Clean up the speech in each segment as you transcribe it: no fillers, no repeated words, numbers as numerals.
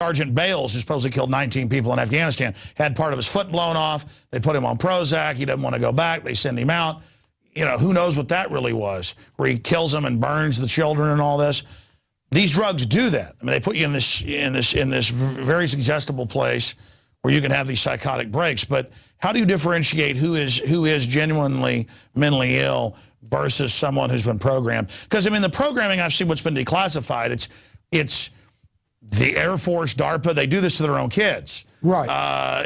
Sergeant Bales, who supposedly killed 19 people in Afghanistan, had part of his foot blown off. They put him on Prozac. He doesn't want to go back. They send him out. You know, who knows what that really was, where he kills them and burns the children and all this. These drugs do that. I mean, they put you in this very suggestible place where you can have these psychotic breaks. But how do you differentiate who is genuinely mentally ill versus someone who's been programmed? Because I mean, the programming, I've seen what's been declassified. It's the Air Force, DARPA, they do this to their own kids. Right.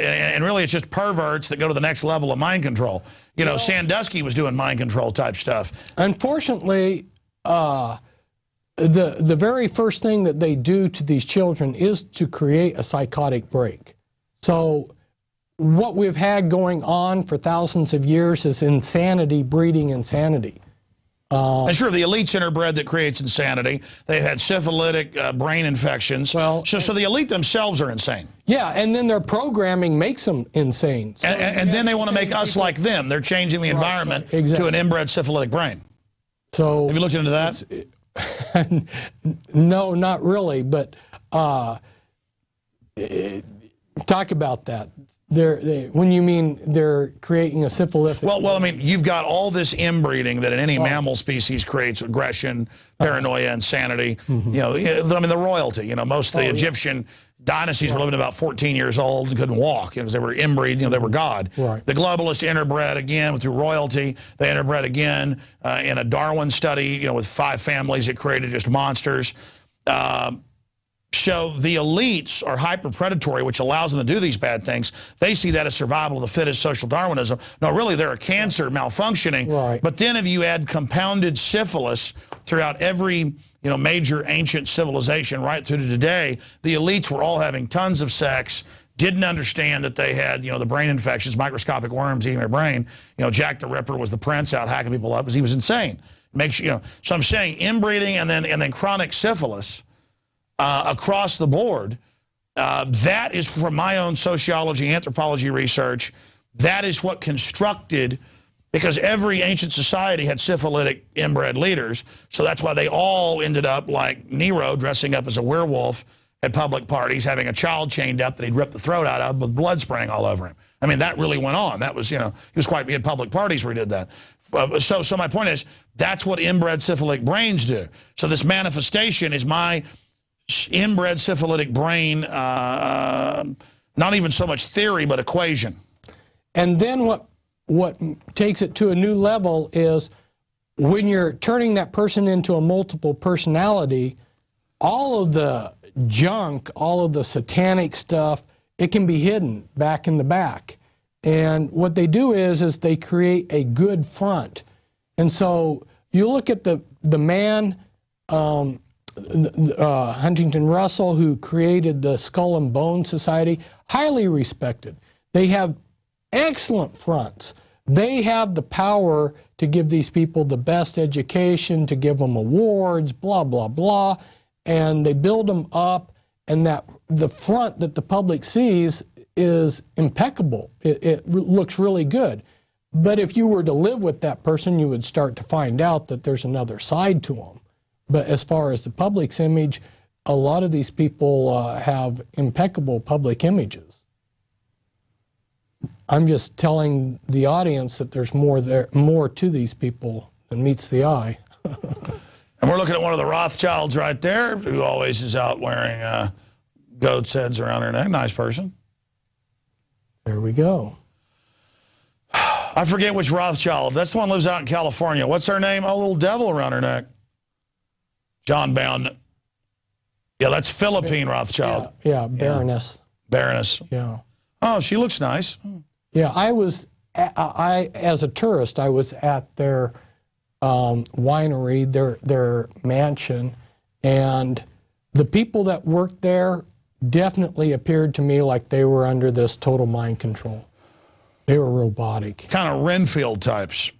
And really it's just perverts that go to the next level of mind control. You know, Sandusky was doing mind control type stuff. Unfortunately, the very first thing that they do to these children is to create a psychotic break. So what we've had going on for thousands of years is insanity breeding insanity. And sure, the elite's interbred that creates insanity. They've had syphilitic brain infections. Well, so the elite themselves are insane. Yeah, and then their programming makes them insane. So and then they want to make us like them. They're changing the environment to an inbred syphilitic brain. So have you looked into that? No, not really. But talk about that. When you mean they're creating a syphilitic... Well, I mean, you've got all this inbreeding that in any mammal species creates aggression, paranoia, insanity. You know, I mean, the royalty. You know, most of the Egyptian dynasties were living about 14 years old and couldn't walk because they were inbreed. You know, they were God. Right. The globalists interbred again through royalty. They interbred again in a Darwin study. You know, with 5 families, it created just monsters. So the elites are hyper-predatory, which allows them to do these bad things. They see that as survival of the fittest, social Darwinism. No, really, they're a cancer malfunctioning. Right. But then if you add compounded syphilis throughout every major ancient civilization right through to today, the elites were all having tons of sex, didn't understand that they had, the brain infections, microscopic worms eating their brain. Jack the Ripper was the prince out hacking people up because he was insane. So I'm saying inbreeding and then chronic syphilis across the board, that is from my own sociology, anthropology research, that is what constructed, because every ancient society had syphilitic inbred leaders, so that's why they all ended up like Nero dressing up as a werewolf at public parties, having a child chained up that he'd ripped the throat out of with blood spraying all over him. I mean, that really went on. That was, he had public parties where he did that. So my point is, that's what inbred syphilitic brains do. So this manifestation is my inbred syphilitic brain, not even so much theory, but equation. And then what takes it to a new level is when you're turning that person into a multiple personality, all of the junk, all of the satanic stuff, it can be hidden back in the back. And what they do is they create a good front. And so you look at the man, Huntington Russell, who created the Skull and Bone Society, highly respected. They have excellent fronts. They have the power to give these people the best education, to give them awards, blah, blah, blah. And they build them up, and that the front that the public sees is impeccable. It looks really good. But if you were to live with that person, you would start to find out that there's another side to them. But as far as the public's image, a lot of these people have impeccable public images. I'm just telling the audience that there's more to these people than meets the eye. And we're looking at one of the Rothschilds right there, who always is out wearing goat's heads around her neck. Nice person. There we go. I forget which Rothschild. That's the one who lives out in California. What's her name? Oh, little devil around her neck. John Bound. Yeah, that's Philippine Rothschild. Yeah, Baroness. Baroness. Yeah. Oh, she looks nice. Yeah, as a tourist, I was at their winery, their mansion, and the people that worked there definitely appeared to me like they were under this total mind control. They were robotic. Kind of Renfield types.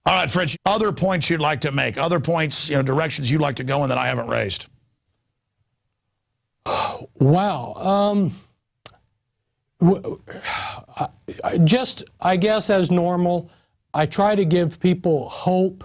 All right, Fritz, other points you'd like to make, other points, directions you'd like to go in that I haven't raised. Wow. I guess as normal, I try to give people hope,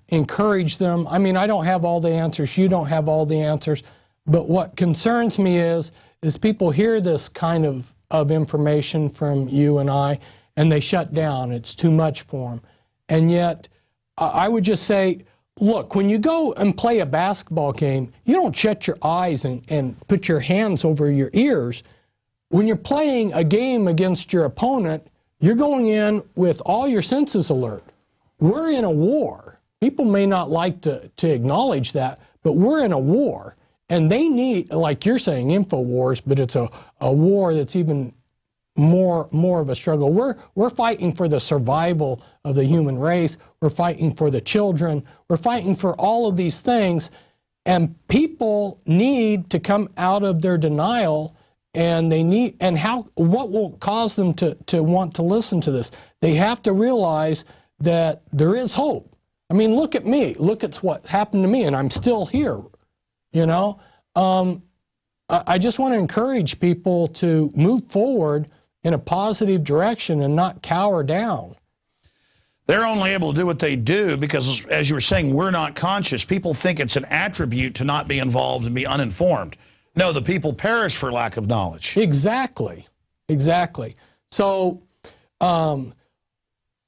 encourage them. I mean, I don't have all the answers. You don't have all the answers. But what concerns me is people hear this kind of information from you and I, and they shut down. It's too much for them. And yet, I would just say, look, when you go and play a basketball game, you don't shut your eyes and put your hands over your ears. When you're playing a game against your opponent, you're going in with all your senses alert. We're in a war. People may not like to acknowledge that, but we're in a war. And they need, like you're saying, INFOWARS, but it's a war that's even more of a struggle. We're fighting for the survival of the human race. We're fighting for the children. We're fighting for all of these things. And people need to come out of their denial, and what will cause them to want to listen to this? They have to realize that there is hope. I mean, look at me. Look at what happened to me, and I'm still here. You know, I just want to encourage people to move forward in a positive direction and not cower down. They're only able to do what they do because, as you were saying, we're not conscious. People think it's an attribute to not be involved and be uninformed. No, the people perish for lack of knowledge. Exactly. Exactly. So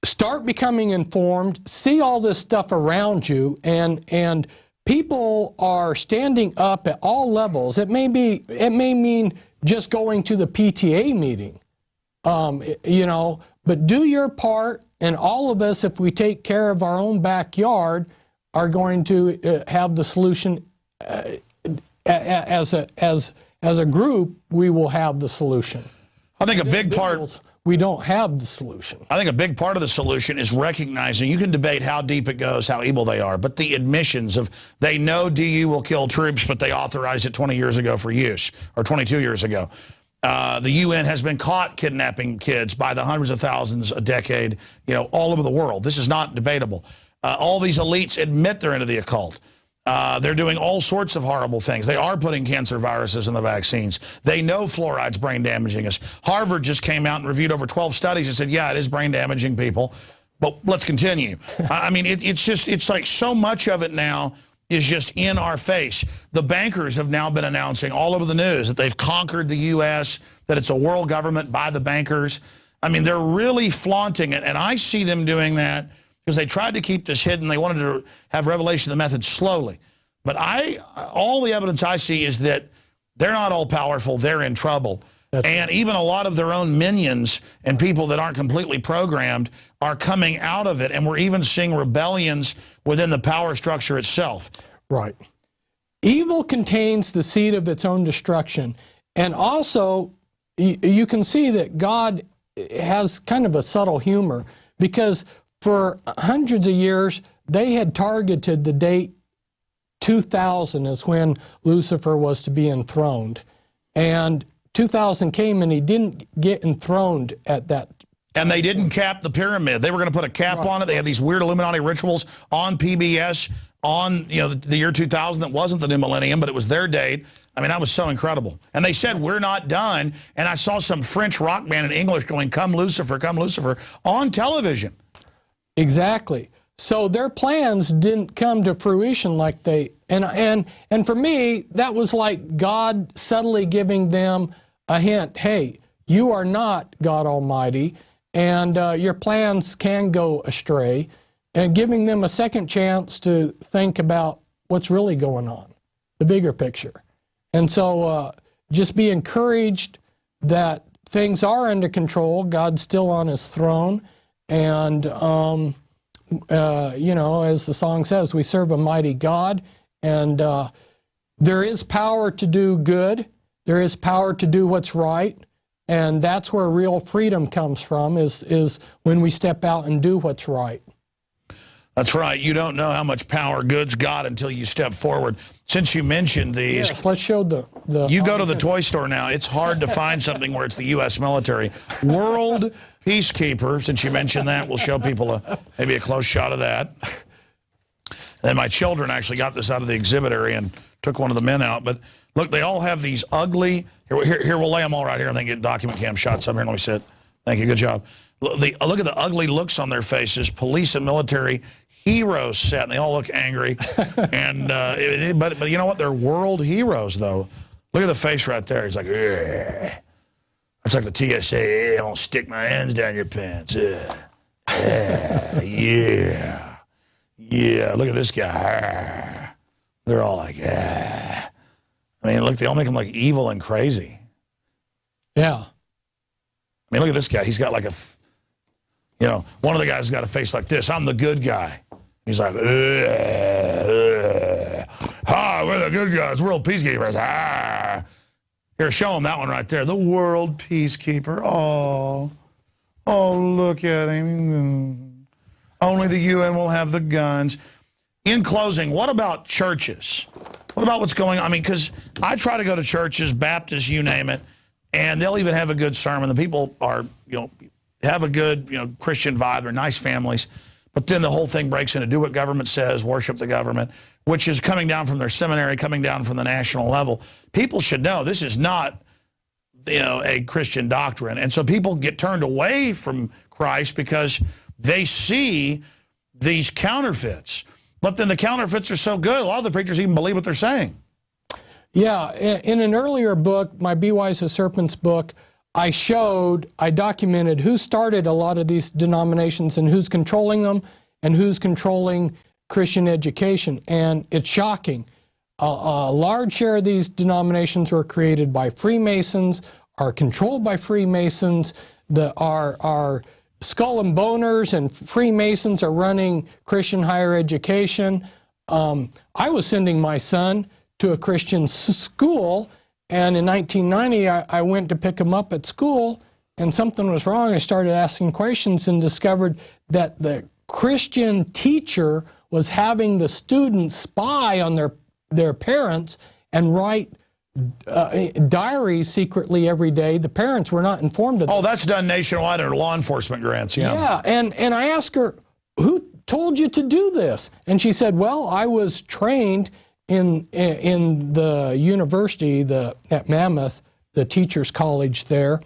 start becoming informed, see all this stuff around you, and people are standing up at all levels. It may mean just going to the PTA meeting, you know, but do your part, and all of us, if we take care of our own backyard, are going to have the solution. As a group, we will have the solution. I think a big part. We don't have the solution. I think a big part of the solution is recognizing, you can debate how deep it goes, how evil they are, but the admissions of they know DU will kill troops, but they authorized it 20 years ago for use, or 22 years ago. The UN has been caught kidnapping kids by the hundreds of thousands a decade, you know, all over the world. This is not debatable. All these elites admit they're into the occult. They're doing all sorts of horrible things. They are putting cancer viruses in the vaccines. They know fluoride's brain damaging us. Harvard just came out and reviewed over 12 studies and said, yeah, it is brain damaging people. But let's continue. I mean, it's like so much of it now is just in our face. The bankers have now been announcing all over the news that they've conquered the U.S., that it's a world government by the bankers. I mean, they're really flaunting it, and I see them doing that because they tried to keep this hidden. They wanted to have revelation of the method slowly. But all the evidence I see is that they're not all powerful. They're in trouble. And even a lot of their own minions and people that aren't completely programmed are coming out of it. And we're even seeing rebellions within the power structure itself. Right. Evil contains the seed of its own destruction. And also, you can see that God has kind of a subtle humor, because for hundreds of years, they had targeted the date 2000 as when Lucifer was to be enthroned. And 2000 came and he didn't get enthroned at that. And they didn't cap the pyramid. They were going to put a cap on it. They had these weird Illuminati rituals on PBS on, you know, the year 2000 that wasn't the new millennium, but it was their date. I mean, that was so incredible. And they said, we're not done. And I saw some French rock band in English going, come Lucifer, on television. Exactly. So their plans didn't come to fruition like they, and for me, that was like God subtly giving them a hint. Hey, you are not God Almighty, and your plans can go astray, and giving them a second chance to think about what's really going on, the bigger picture. And so just be encouraged that things are under control. God's still on his throne, and you know, as the song says, we serve a mighty God, and there is power to do good. There is power to do what's right, and that's where real freedom comes from, is when we step out and do what's right. That's right. You don't know how much power good's got until you step forward. Since you mentioned these, yes, let's show the you go to the toy store now. It's hard to find something where it's the U.S. military. World Peacekeeper, since you mentioned that, we'll show people maybe a close shot of that. And then my children actually got this out of the exhibit area and took one of the men out. But look, they all have these ugly, here we'll lay them all right here and then get document cam shots up here. Let me sit. Thank you, good job. Look at the ugly looks on their faces, police and military heroes set, and they all look angry. And but you know what? They're world heroes, though. Look at the face right there. He's like, ugh. That's like the TSA. I won't stick my hands down your pants. Yeah. Look at this guy. They're all like, I mean, look, they all make him like evil and crazy. Yeah. I mean, look at this guy. He's got like a, you know, one of the guys got a face like this. I'm the good guy. He's like, ha, we're the good guys, world peacekeepers. Ah. Here, show him that one right there. The world peacekeeper. Oh, look at him. Only the UN will have the guns. In closing, what about churches? What about what's going on? I mean, because I try to go to churches, Baptists, you name it, and they'll even have a good sermon. The people are, you know, have a good, you know, Christian vibe. They're nice families. But then the whole thing breaks into do what government says, worship the government, which is coming down from their seminary, coming down from the national level. People should know this is not, you know, a Christian doctrine. And so people get turned away from Christ because they see these counterfeits. But then the counterfeits are so good, a lot of the preachers even believe what they're saying. Yeah, in an earlier book, my Be Wise as Serpents book, I documented who started a lot of these denominations and who's controlling them and who's controlling Christian education. And it's shocking. A large share of these denominations were created by Freemasons, are controlled by Freemasons, are skull and boners, and Freemasons are running Christian higher education. I was sending my son to a Christian school, and in 1990, I went to pick him up at school, and something was wrong. I started asking questions and discovered that the Christian teacher was having the students spy on their parents and write diaries secretly every day. The parents were not informed of that. Oh, that's done nationwide under law enforcement grants, yeah. Yeah, and I asked her, who told you to do this? And she said, well, I was trained in the university, at Mammoth, the teachers' college there,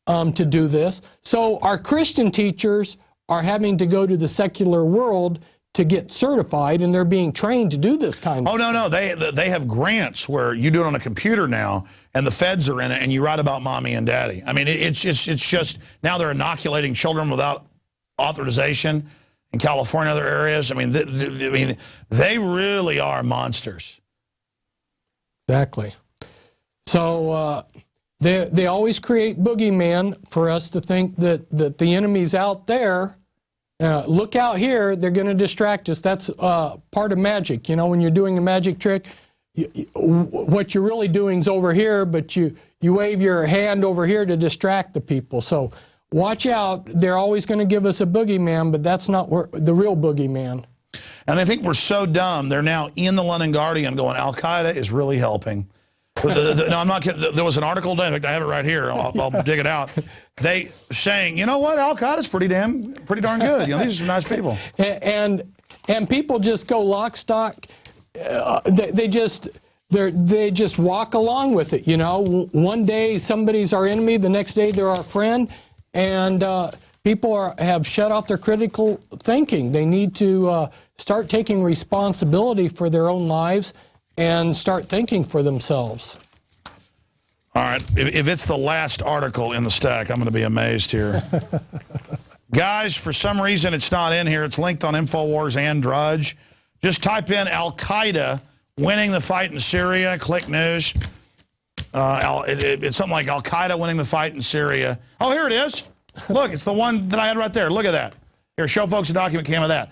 to do this. So our Christian teachers are having to go to the secular world to get certified, and they're being trained to do this kind of thing. Oh, no, they have grants where you do it on a computer now, and the feds are in it, and you write about mommy and daddy. I mean, it's just now they're inoculating children without authorization in California and other areas. I mean, they really are monsters. Exactly. So they always create boogeyman for us to think that the enemy's out there. Look out here, they're going to distract us. That's part of magic. You know, when you're doing a magic trick, what you're really doing is over here, but you wave your hand over here to distract the people. So watch out. They're always going to give us a boogeyman, but that's not the real boogeyman. And I think we're so dumb, they're now in the London Guardian going, Al-Qaeda is really helping. No, I'm not kidding. There was an article today, in fact, I have it right here. I'll dig it out. They saying, you know what, Al-Qaeda's pretty darn good. You know, these are some nice people. And people just go lock, stock. They just walk along with it. You know, one day somebody's our enemy, the next day they're our friend, and people have shut off their critical thinking. They need to start taking responsibility for their own lives and start thinking for themselves. All right, if it's the last article in the stack, I'm going to be amazed here. Guys, for some reason it's not in here. It's linked on InfoWars and Drudge. Just type in Al-Qaeda winning the fight in Syria, click news. It's something like Al-Qaeda winning the fight in Syria. Oh, here it is. Look, it's the one that I had right there. Look at that. Here, show folks a document came of that.